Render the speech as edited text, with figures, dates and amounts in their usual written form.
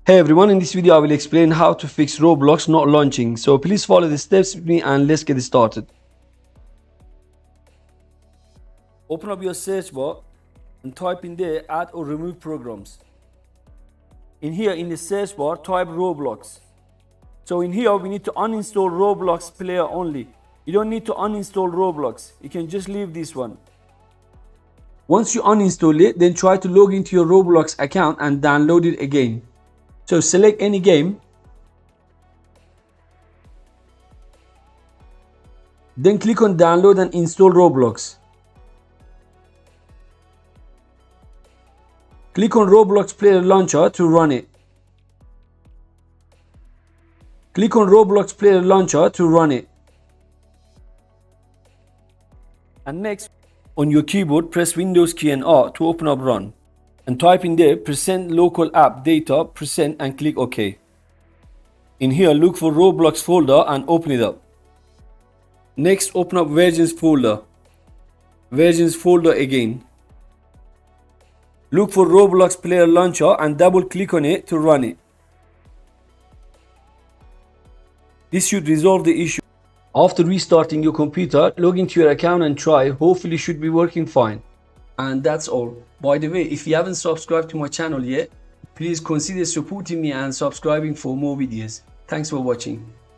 Hey everyone, in this video I will explain how to fix Roblox not launching. So please follow the steps with me and let's get started. Open up your search bar and type in there add or remove programs. In here in the search bar type Roblox. So in here we need to uninstall Roblox player only. You don't need to uninstall Roblox. You can just leave this one. Once you uninstall it, then try to log into your Roblox account and download it again. So select any game, then click on download and install Roblox. Click on Roblox Player Launcher to run it. Click on Roblox Player Launcher to run it. And next, on your keyboard, press Windows key and R to open up Run. And type in there %local app data % and click OK. In here look for Roblox folder and open it up. Next open up versions folder. Versions folder again. Look for Roblox player launcher and double click on it to run it. This should resolve the issue. After restarting your computer, log into your account and try. Hopefully it should be working fine. And that's all. By the way, if you haven't subscribed to my channel yet, please consider supporting me and subscribing for more videos. Thanks for watching.